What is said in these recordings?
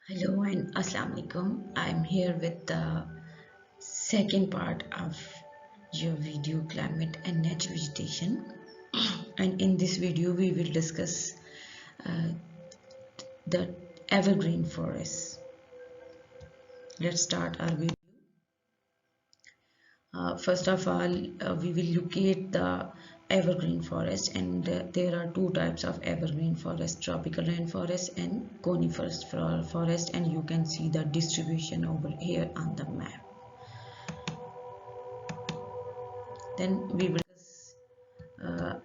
Hello and Assalamu alaikum. I'm here with the second part of your video climate and natural vegetation. And in this video, we will discuss uh, the evergreen forests. Let's start our video. First of all, we will look at the evergreen forest, and there are two types of evergreen forest: tropical rainforest and coniferous forest, and you can see the distribution over here on the map. Then we will discuss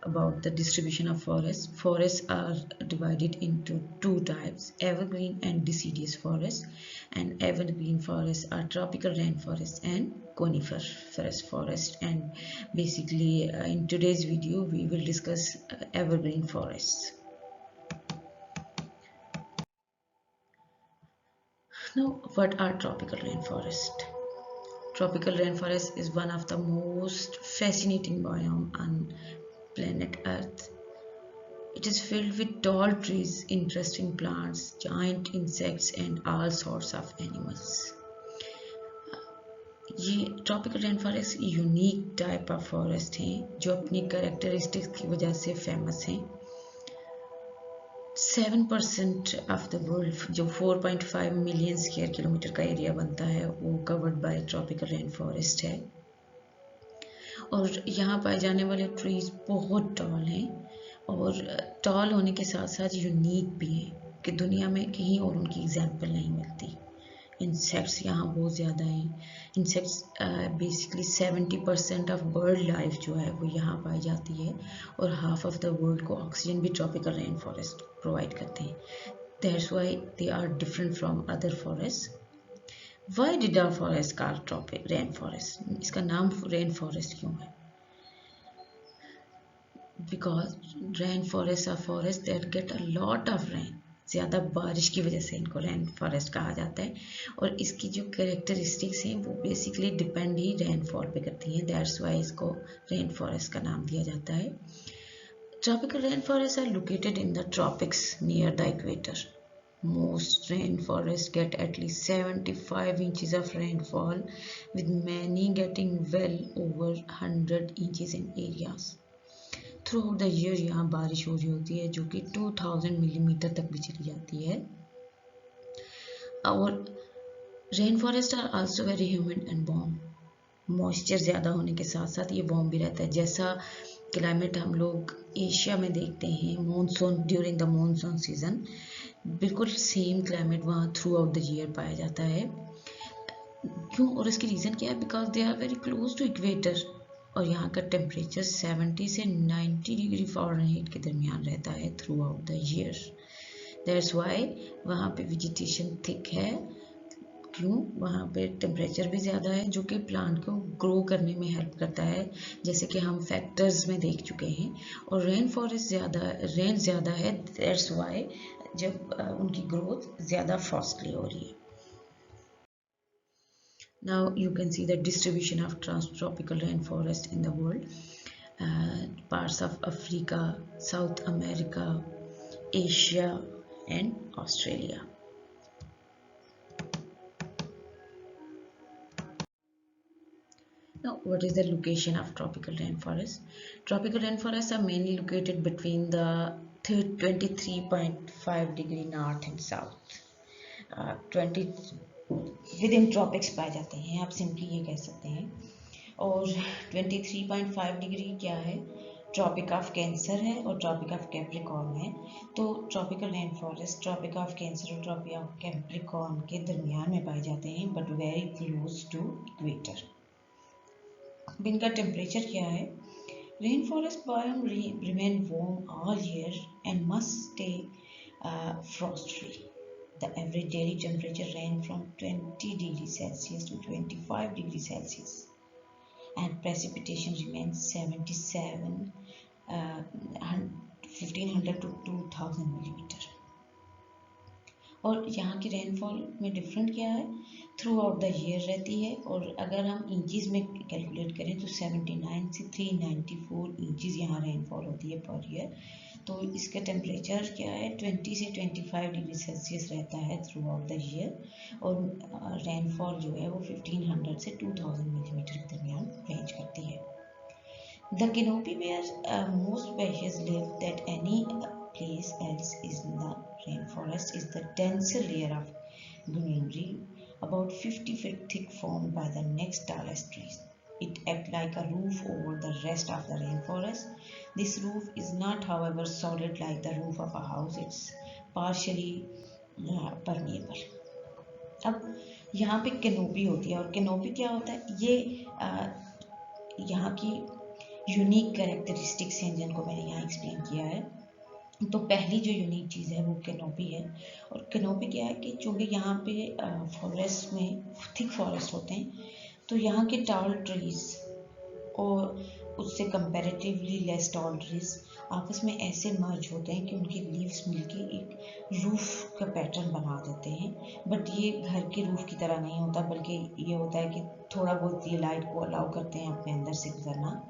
about the distribution of forests. Forests are divided into two types: evergreen and deciduous forests. And evergreen forests are tropical rainforests and coniferous forest. And basically, in today's video, we will discuss evergreen forests. Now, what are tropical rainforests? Tropical rainforest is one of the most fascinating biome on planet Earth. It is filled with tall trees, interesting plants, giant insects and all sorts of animals. ये tropical rain forest unique type of forest हैं जो अपनी characteristics की वजह से famous हैं। 7% of the world जो 4.5 million square kilometre का एरिया बनता है वो covered by tropical rain forest है। और यहाँ पाए जाने वाले ट्रीज बहुत टॉल हैं और टॉल होने के साथ साथ यूनिक भी हैं कि दुनिया में कहीं और उनकी एग्जाम्पल नहीं मिलती। इंसेक्ट्स यहाँ बहुत ज़्यादा हैं। Insects basically 70% of bird life जो है वो यहाँ पाई जाती है और हाफ ऑफ द वर्ल्ड को ऑक्सीजन भी ट्रॉपिकल रेन फॉरेस्ट प्रोवाइड करते हैं। That's why they are different from other forest. Why did our forest called tropic rain forest? इसका नाम रेन फॉरेस्ट क्यों है? Because rain forest are forest that get a lot of rain. ज़्यादा बारिश की वजह से इनको रेन फॉरेस्ट कहा जाता है और इसकी जो कैरेक्टरिस्टिक्स हैं वो बेसिकली डिपेंड ही रेनफॉल पे करती हैं। दैट्स वाई इसको रेन फॉरेस्ट का नाम दिया जाता है। Tropical rain forest are located in the tropics near the equator. Most rainforests get at least 75 inches of rainfall, with many getting well over 100 inches in areas. Through out the year यहाँ बारिश हो रही होती है जो कि 2000 millimetre तक भी चली जाती है। और rain forest are also very humid and warm. Moisture ज़्यादा होने के साथ साथ ये वार्म भी रहता है। जैसा क्लाइमेट हम लोग एशिया में देखते हैं monsoon during the monsoon season, बिल्कुल सेम क्लाइमेट वहाँ थ्रू आउट द ईयर पाया जाता है। क्यों और इसकी रीज़न क्या है? Because they are very close to equator और यहाँ का टेम्परेचर 70 से 90 डिग्री फ़ारेनहाइट के दरमियान रहता है through out the year. That's why वहाँ पे वेजिटेशन थिक है। क्यों? वहाँ पे टेम्परेचर भी ज़्यादा है जो कि प्लांट को ग्रो करने में हेल्प करता है, जैसे कि हम फैक्टर्स में देख चुके हैं। और रेन फॉरेस्ट रेन ज़्यादा है, दैट्स वाई जब उनकी ग्रोथ ज़्यादा फास्टली हो रही है। Now you can see the distribution of tropical rainforest in the world. Parts of Africa, South America, Asia and Australia. Now, what is the location of tropical rainforest? Tropical rainforests are mainly located between the 23.5 degree north and south. 20 with in tropics पाए जाते हैं, आप simply ये कह सकते हैं। और 23.5 degree क्या है? ट्रॉपिक ऑफ कैंसर है और ट्रॉपिक ऑफ कैप्रिकॉर्न है। तो tropical rain forest tropic of Cancer और ट्रॉपिक ऑफ कैप्रिकॉर्न के दरमियान में पाए जाते हैं but very close to equator. इनका टेम्परेचर क्या है? Rain forest biome remain warm all year and must stay frost free. The average daily temperature range from 20 degrees Celsius to 25 degrees Celsius, and precipitation remains 1500 to 2000 millimeter. और यहाँ की rainfall में different क्या है, through out the year रहती है। और अगर हम इंचज़ में कैलकुलेट करें तो 79 से 394 इंचज़ यहाँ रेनफॉल होती है पर ईयर। तो इसका टेम्परेचर क्या है, 20 से 25 डिग्री सेल्सियस रहता है थ्रू आउट द ईयर। और रेनफॉल जो है वो 1500 से 2000 मिलीमीटर के दरमियान रेंज करती है। The canopy where most species live that any place else is in the rainforest is the denser layer of greenery, about 50 feet thick, formed by the next tallest trees. It acts like a roof over the rest of the rainforest. This roof is not, however, solid like the roof of a house. It's partially permeable. अब यहाँ पे canopy होती है, और canopy क्या होता है, ये यहाँ की यूनिक कैरेक्टरिस्टिक्स हैं जिनको मैंने यहाँ एक्सप्लेन किया है। तो पहली जो यूनिक चीज़ है वो कैनोपी है। और कैनोपी क्या है कि चूँकि यहाँ पे फॉरेस्ट में थिक फॉरेस्ट होते हैं, तो यहाँ के टॉल ट्रीज और उससे कंपैरेटिवली लेस टॉल ट्रीज आपस में ऐसे मर्ज होते हैं कि उनके लीव्स मिलके एक रूफ का पैटर्न बना देते हैं। बट ये घर के रूफ की तरह नहीं होता, बल्कि ये होता है कि थोड़ा बहुत ये लाइट को अलाउ करते हैं अपने अंदर से गुजरना।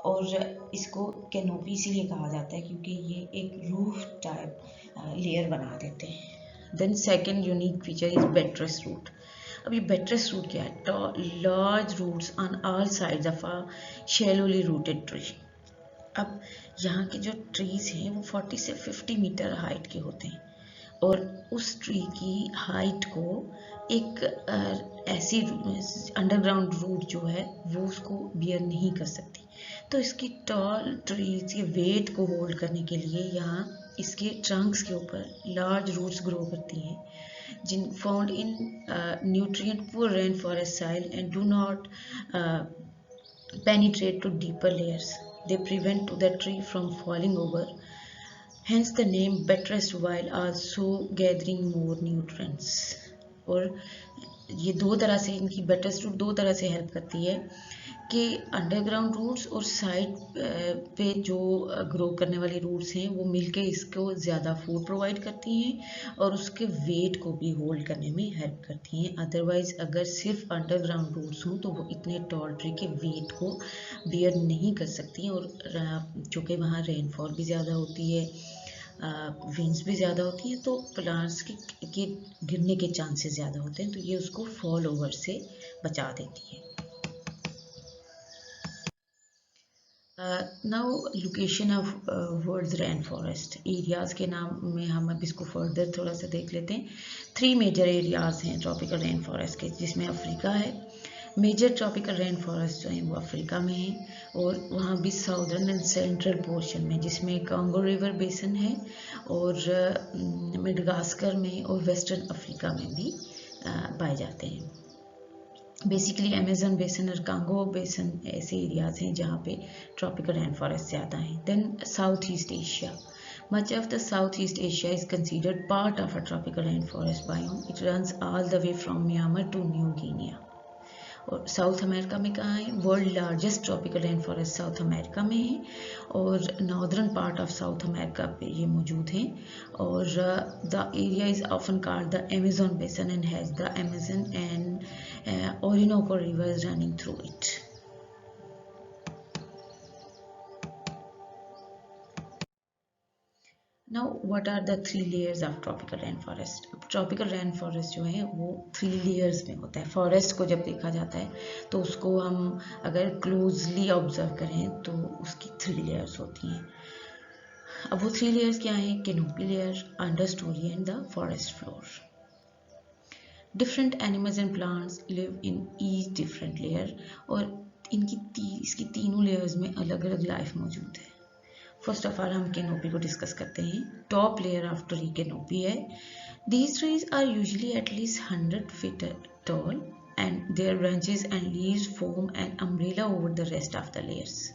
और इसको कैनोपी इसीलिए कहा जाता है क्योंकि ये एक रूफ टाइप लेयर बना देते हैं। Then second unique feature is buttress root. अब ये बेट्रेस रूट क्या है, large roots on all sides of a shallowly rooted tree. अब यहाँ के जो ट्रीज हैं वो 40 से 50 मीटर हाइट के होते हैं, और उस ट्री की हाइट को एक ऐसी अंडरग्राउंड रूट जो है वो उसको बियर नहीं कर सकती। तो इसकी टॉल ट्रीज के वेट को होल्ड करने के लिए यहाँ इसके ट्रंक्स के ऊपर लार्ज रूट्स ग्रो करती हैं, जिन found in nutrient poor rain forest soil and do not penetrate to deeper layers. They prevent the tree from falling over. Hence the name buttressed while also gathering more nutrients. और ये दो तरह से इनकी buttress root दो तरह से help करती है कि अंडरग्राउंड रूट्स और साइड पे जो ग्रो करने वाली रूट्स हैं वो मिलके इसको ज़्यादा फूड प्रोवाइड करती हैं और उसके वेट को भी होल्ड करने में हेल्प करती हैं। अदरवाइज़ अगर सिर्फ अंडरग्राउंड रूट्स हों तो वो इतने टॉल ट्री के वेट को बियर नहीं कर सकती हैं, और चूँकि वहाँ रेनफॉल भी ज़्यादा होती है, विंड्स भी ज़्यादा होती हैं, तो प्लांट्स के गिरने के चांसेस ज़्यादा होते हैं, तो ये उसको फॉल ओवर से बचा देती है। Now location of world rain forest areas के नाम में हम अब इसको फर्दर थोड़ा सा देख लेते हैं। 3 मेजर एरियाज़ हैं ट्रॉपिकल रेन फॉरेस्ट के, जिसमें अफ्रीका है। मेजर ट्रॉपिकल रेन फॉरेस्ट जो हैं वो अफ्रीका में हैं, और वहाँ भी साउदर्न एंड सेंट्रल पोर्शन में, जिसमें कांगो रिवर बेसन है, और मेडागास्कर में और वेस्टर्न अफ्रीका में भी पाए जाते हैं। बेसिकली अमेजन बेसन और कांगो बेसन ऐसे एरियाज हैं जहाँ पे ट्रॉपिकल रेन फॉरेस्ट ज़्यादा हैं। Then South East Asia, much of the South East Asia is considered part of a tropical rain forest biome. It runs all the way from Myanmar to New Guinea. और South America में कहाँ है, world largest tropical rain forest South America में है, और northern part of South America पे ये मौजूद हैं। और the area is often called the Amazon basin and has the Amazon and Orinoco rivers running through it. Now what are the 3 layers of tropical rain forest. Tropical rain forest जो है वो 3 layers में होता है। Forest को जब देखा जाता है तो उसको हम अगर क्लोजली ऑब्जर्व करें तो उसकी 3 लेयर्स होती हैं। अब वो 3 लेयर्स क्या हैं, canopy layer, under story and the forest floor. Different animals and plants live in each different layer, और इसकी तीनों लेयर्स में अलग अलग लाइफ मौजूद है। फर्स्ट ऑफ ऑल हम कैनोपी को डिस्कस करते हैं। Top layer of tree canopy है। These trees are usually at least 100 feet tall and their branches and leaves form an umbrella over the rest of the layers.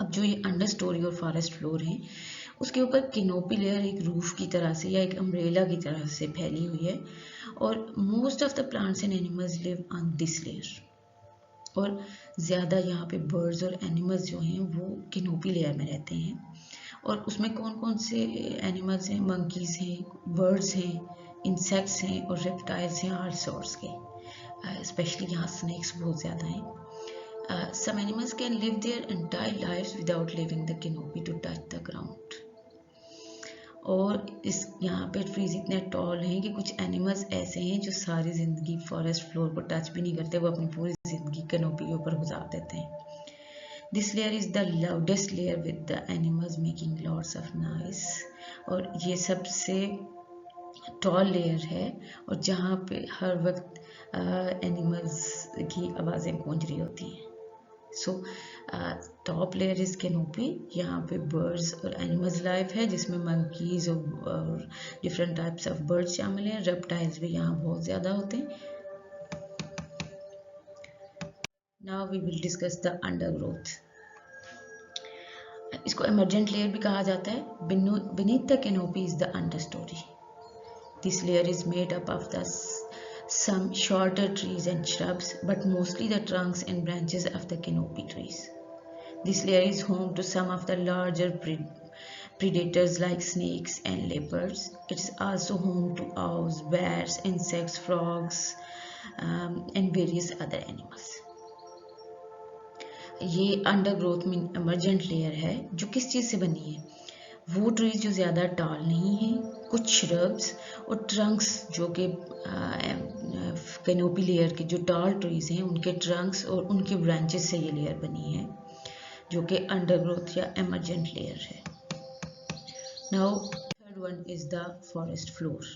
अब जो ये understory और forest floor है उसके ऊपर कैनोपी लेयर एक roof की तरह से या एक अम्ब्रेला की तरह से फैली हुई है, और most of the plants and animals live on this layer. और ज़्यादा यहाँ पे बर्ड्स और एनिमल्स जो हैं वो कैनोपी लेयर में रहते हैं। और उसमें कौन कौन से एनिमल्स हैं? मंकीज हैं, बर्ड्स हैं, इंसेक्ट्स हैं और रेप्टाइल्स हैं, ऑल सॉर्ट्स के। स्पेशली यहाँ स्नेक्स बहुत ज़्यादा हैं। Some animals can live their entire lives without living the canopy to touch the ground. और इस यहाँ पे ट्रीज इतने टॉल हैं कि कुछ एनिमल्स ऐसे हैं जो सारी ज़िंदगी फॉरेस्ट फ्लोर को टच भी नहीं करते, वो अपनी पूरी ज़िंदगी कैनोपी के ऊपर गुजार देते हैं। This layer is the loudest layer with the animals making lots of noise. और ये सबसे टॉल लेयर है और जहाँ पे हर वक्त एनिमल्स की आवाज़ें गूंज रही होती हैं। So top layer is canopy, यहाँ पे बर्ड्स और एनिमल्स लाइफ है जिसमें मंकीज और डिफरेंट टाइप्स ऑफ बर्ड्स शामिल हैं। रेप्टाइल्स भी यहाँ बहुत ज़्यादा होते हैं। Now we will discuss the undergrowth. इसको एमरजेंट लेयर भी कहा जाता है। Beneath the canopy is the understory. This layer is made up of the some shorter trees and shrubs, but mostly the trunks and branches of the canopy trees. This layer is home to some of the larger predators like snakes and leopards. It is also home to owls, bears, insects, frogs, and various other animals. ये undergrowth में emergent layer है जो किस चीज़ से बनी है? वो trees जो ज़्यादा टॉल नहीं हैं, कुछ श्रब्स और ट्रंक्स जो कि कैनोपी लेयर के जो टॉल ट्रीज हैं उनके ट्रंक्स और उनके ब्रांचेस से ये लेयर बनी है जो कि अंडरग्रोथ या एमरजेंट लेयर है। Now third one is the forest floor.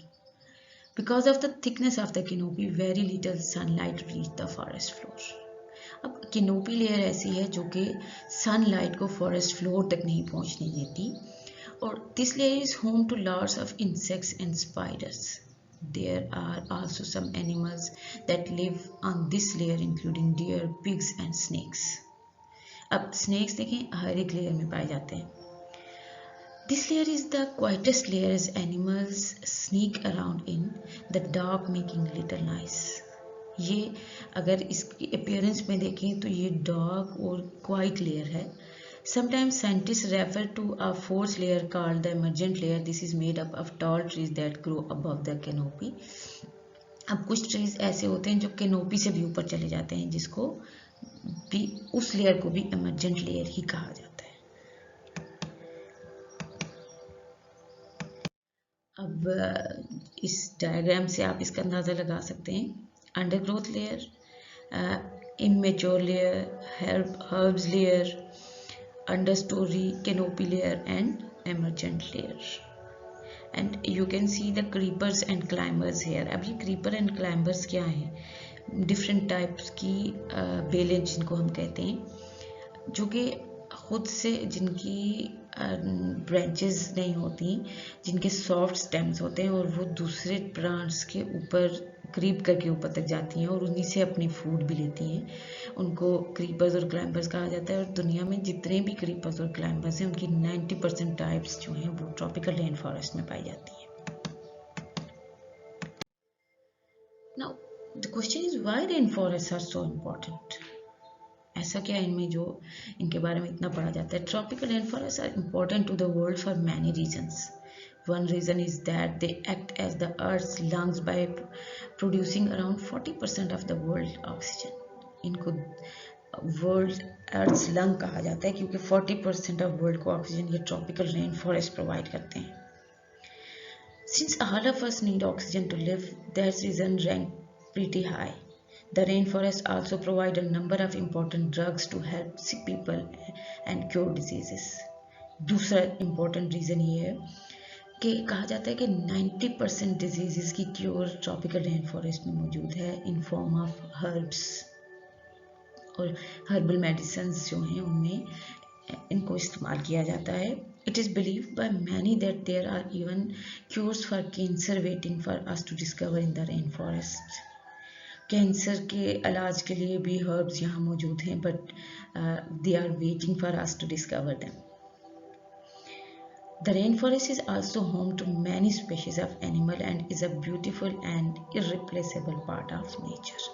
Because of the thickness of the canopy very little sunlight reach the forest floor. अब कैनोपी लेयर ऐसी है जो कि सनलाइट को फॉरेस्ट फ्लोर तक नहीं पहुंचने देती। और this layer is home to lots of insects and spiders. There are also some animals that live on this layer including deer, pigs and snakes. अब snakes देखें हर एक लेयर में पाए जाते हैं। This layer is the quietest layer as animals sneak around in the dark making little noise. ये अगर इसकी appearance में देखें तो ये dark और quiet layer है। Sometimes scientists refer to a fourth layer called the emergent layer. This is made up of tall trees that grow above the canopy. अब कुछ ट्रीज ऐसे होते हैं जो कैनोपी से भी ऊपर चले जाते हैं, जिसको भी उस लेयर को भी एमरजेंट लेयर ही कहा जाता है। अब इस डायग्राम से आप इसका अंदाज़ा लगा सकते हैं। Undergrowth layer, immature layer, herbs layer, understory, canopy layer and emergent layer. And you can see the creepers and climbers here. अब ये creeper and climbers क्या हैं? Different types की बेलें जिनको हम कहते हैं, जो कि खुद से जिनकी ब्रांचेस नहीं होती, जिनके सॉफ्ट स्टेम्स होते हैं और वो दूसरे प्लांट्स के ऊपर क्रीप करके ऊपर तक जाती हैं और उन्हीं से अपनी फूड भी लेती हैं, उनको क्रीपर्स और क्लाइंबर्स कहा जाता है। और दुनिया में जितने भी क्रीपर्स और क्लाइंबर्स हैं उनकी 90% टाइप्स जो हैं वो ट्रॉपिकल रेन फॉरेस्ट में पाई जाती हैं। Now the question is why rain forest are so important. ऐसा क्या है इनमें जो इनके बारे में इतना पढ़ा जाता है? Tropical rain forest are important to the world for many reasons. One reason is that they act as the Earth's lungs by producing around 40% of the world oxygen. इनको वर्ल्ड अर्थ्स लंग कहा जाता है क्योंकि 40% of world को oxygen ये tropical rain forest provide करते हैं. Since all of us need oxygen to live, that reason rank pretty high. The rainforest also provide a number of important drugs to help sick people and cure diseases. दूसरा important reason ये है कि कहा जाता है कि 90% disease की cure tropical rain forest में मौजूद है इन फॉर्म ऑफ हर्ब्स. और हर्बल मेडिसिन जो हैं उनमें इनको इस्तेमाल किया जाता है. It is believed by many that there are even cures for cancer waiting for us to discover in the rain forest. Cancer के इलाज के लिए भी हर्ब्स यहाँ मौजूद हैं, but they are waiting for us to discover them. The rainforest is also home to many species of animal and is a beautiful and irreplaceable part of nature.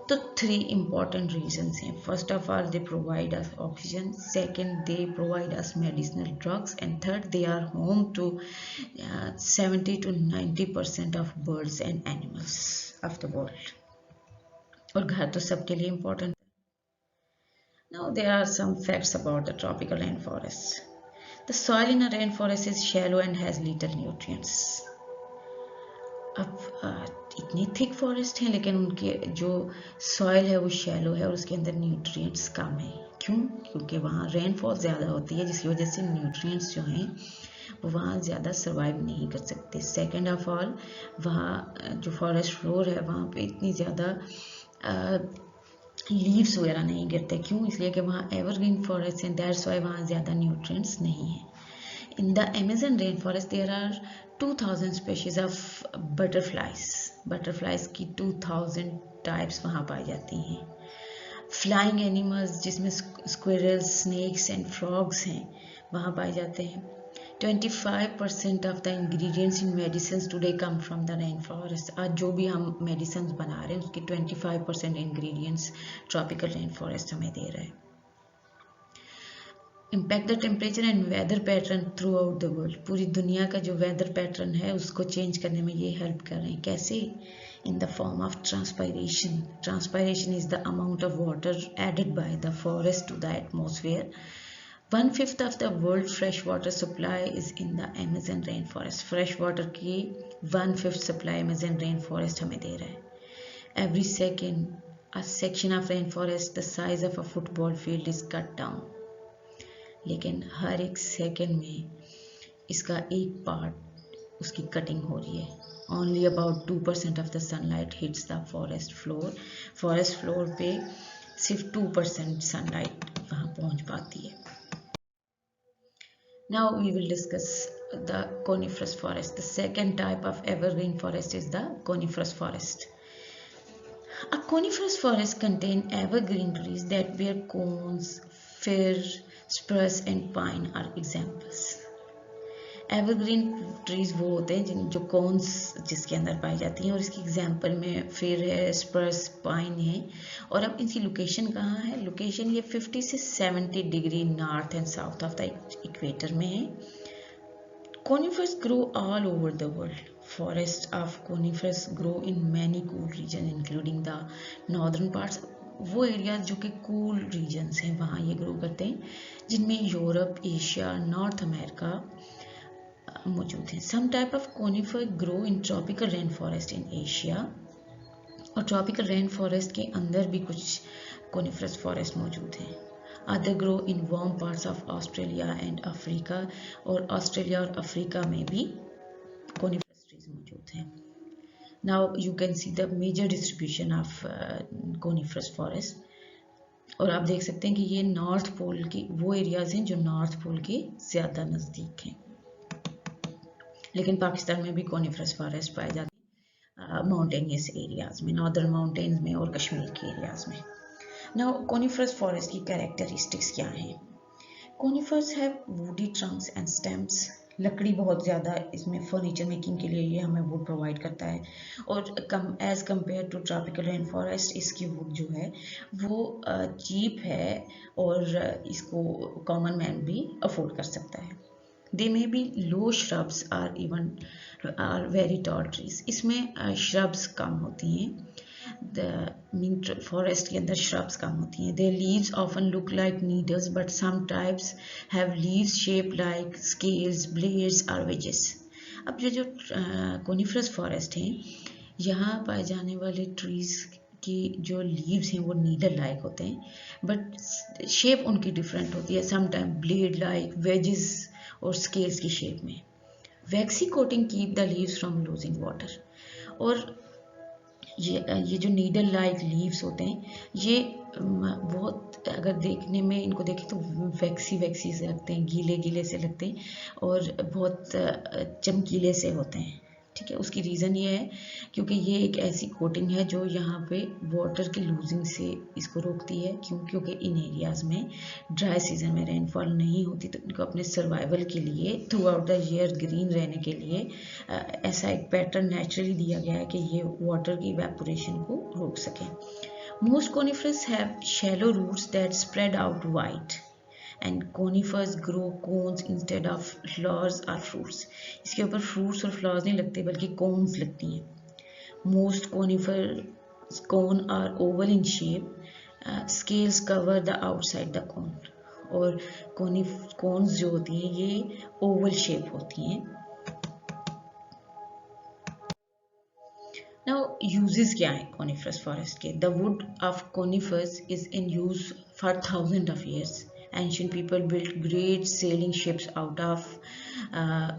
तो 3 important reasons हैं. First of all, they provide us oxygen. Second, they provide us medicinal drugs. And third, they are home to 70 to 90% of birds and animals of the world. और घर तो सबके लिए important है. Now there are some facts about the tropical rainforests. The soil in a rainforest is shallow and has little nutrients. अब इतनी thick forest है लेकिन उनके जो सॉइल है वो शैलो है और उसके अंदर न्यूट्रिएंट्स कम है. क्यों? क्योंकि वहाँ रेनफॉल ज़्यादा होती है जिसकी वजह से न्यूट्रिएंट्स जो हैं वो वहाँ ज़्यादा सर्वाइव नहीं कर सकते. सेकेंड ऑफ ऑल, वहाँ जो फॉरेस्ट फ्लोर है वहाँ पे इतनी ज़्यादा लीव्स वगैरह नहीं गिरते. क्यों? इसलिए कि वहाँ एवरग्रीन फॉरेस्ट हैं, दैट्स वाई वहाँ ज़्यादा न्यूट्रिएंट्स नहीं है. In the Amazon rainforest there are 2000 species of butterflies. Butterflies की 2000 types वहाँ पाई जाती हैं. Flying animals जिसमें squirrels, snakes and frogs हैं वहाँ पाए जाते हैं. 25% of the ingredients in medicines today come from the rainforest. आज जो भी हम medicines बना रहे हैं उसके 25% ingredients tropical rainforest हमें दे रहा है. Impact the temperature and weather pattern throughout the world. पूरी दुनिया का जो वेदर पैटर्न है उसको चेंज करने में ये हेल्प कर रहे हैं. कैसे? In the form of transpiration. Transpiration is the amount of water added by the forest to the atmosphere. 1/5 of the world fresh water supply is in the Amazon rain forest. Fresh water की 1/5 supply Amazon rain forest हमें दे रहा है. Every second a section of rain forest the size of a football field is cut down. लेकिन हर एक second में इसका एक पार्ट उसकी कटिंग हो रही है. Only about 2% of the sunlight hits the forest floor. Forest floor पे सिर्फ 2% सनलाइट वहाँ पहुँच पाती है. Now we will discuss the coniferous forest. The second type of evergreen forest is the coniferous forest. A coniferous forest contain evergreen trees that bear cones. Fir, spruce and pine are examples. Evergreen trees वो होते हैं जो cons जिसके अंदर पाई जाती हैं और इसकी एग्जांपल में फिर है, स्पर्स, पाइन है. और अब इनकी लोकेशन कहाँ है? लोकेशन ये 50 से 70 degree north and south of the equator में है. Conifers grow all over the world. Forests of conifers grow in many cool regions including the northern parts. वो एरियाज जो कि कूल रीजन्स हैं वहाँ ये ग्रो करते हैं जिनमें यूरोप, एशिया, नॉर्थ अमेरिका मौजूद हैं. Some type of conifer grow in tropical rain forest in Asia. और ट्रॉपिकल रेन फॉरेस्ट के अंदर भी कुछ कोनिफरस फॉरेस्ट मौजूद हैं. Other grow in warm parts of Australia and Africa. और ऑस्ट्रेलिया और अफ्रीका में भी कोनिफरस ट्रीज मौजूद हैं. Now you can see the major distribution of coniferous forest. और आप देख सकते हैं कि ये नॉर्थ पोल की वो एरियाज हैं जो नॉर्थ पोल के ज़्यादा नज़दीक हैं. लेकिन पाकिस्तान में भी कॉनिफरस फॉरेस्ट पाए जाते हैं माउंटेनियस एरियाज में, नॉर्दर्न माउंटेन्स में और कश्मीर के एरियाज में. नाउ कॉनिफरस फॉरेस्ट की कैरेक्टरिस्टिक्स क्या हैं? Conifers have woody Trunks and stems. लकड़ी बहुत ज़्यादा इसमें फर्नीचर मेकिंग के लिए ये हमें वुड प्रोवाइड करता है. और as compare to tropical rain forest इसकी वुड जो है वो चीप है और इसको कॉमन मैन भी अफोर्ड कर सकता है. They may be low shrubs or very tall trees. इसमें श्रब्स कम होती हैं. फॉरेस्ट के अंदर श्रब्स कम होती हैं. Their leaves often look like needles, but some types have leaves shaped like scales, blades or wedges. अब ये जो कोनिफरस फॉरेस्ट हैं यहाँ पाए जाने वाले ट्रीज की जो लीव्स हैं वो नीडल लाइक होते हैं, बट शेप उनकी डिफरेंट होती है. Some time blade like, wedges और स्केल्स की शेप में. Waxy coating keep the leaves from losing water. और ये जो नीडल लाइक लीव्स होते हैं ये बहुत, अगर देखने में इनको देखें तो वैक्सी से लगते हैं, गीले से लगते हैं और बहुत चमकीले से होते हैं. ठीक है, उसकी रीज़न ये है क्योंकि ये एक ऐसी कोटिंग है जो यहाँ पे वाटर की लूजिंग से इसको रोकती है. क्योंकि इन एरियाज़ में ड्राई सीजन में रेनफॉल नहीं होती तो इनको अपने सर्वाइवल के लिए through out the year green रहने के लिए ऐसा एक पैटर्न नेचुरली दिया गया है कि ये वाटर की इवेपोरेशन को रोक सकें. Most conifers have shallow roots that spread out wide, and conifers grow cones instead of flowers or fruits. इसके ऊपर fruits और flowers नहीं लगते बल्कि cones लगती हैं. Most conifers cone are oval in shape. Scales cover the outside the cone. और cones जो होती हैं ये oval shape होती हैं. Now uses क्या है coniferous forest के? The wood of conifers is in use for thousands of years. Ancient people built great sailing ships out of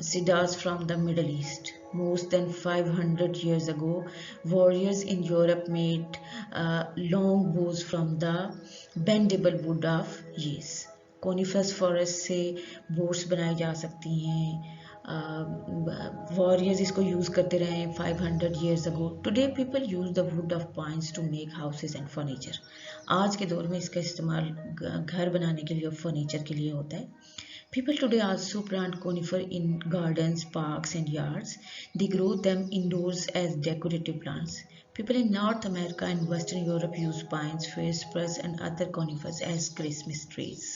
cedars from the Middle East. More than 500 years ago, warriors in Europe made long bows from the bendable wood of yews. Coniferous forest से boats बनाई जा सकती हैं. Warriors इसको use करते रहे 500 years ago. Today people use the wood of pines to make houses and furniture. आज के दौर में इसका इस्तेमाल घर बनाने के लिए और फर्नीचर के लिए होता है. People today also plant conifer in gardens, parks and yards. They grow them indoors as decorative plants. People in North America and Western Europe use pines, fir, spruce and other conifers as Christmas trees.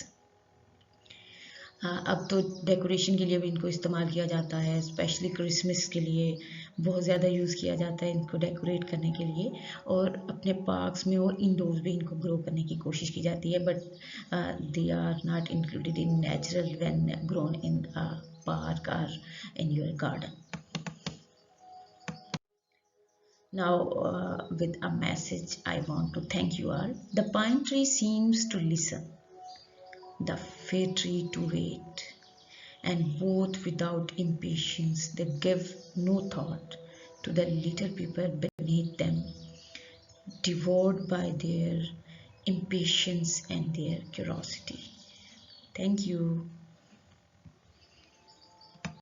अब तो decoration के लिए भी इनको इस्तेमाल किया जाता है. स्पेशली क्रिसमस के लिए बहुत ज़्यादा यूज़ किया जाता है इनको डेकोरेट करने के लिए. और अपने पार्क्स में और इंडोर्स भी इनको ग्रो करने की कोशिश की जाती है. But they are not included in natural when grown in park और in your garden. Now with a message I want to thank you all. The pine tree seems to listen, the fir tree to wait, and both without impatience. They give no thought to the little people beneath them, devoured by their impatience and their curiosity. Thank you.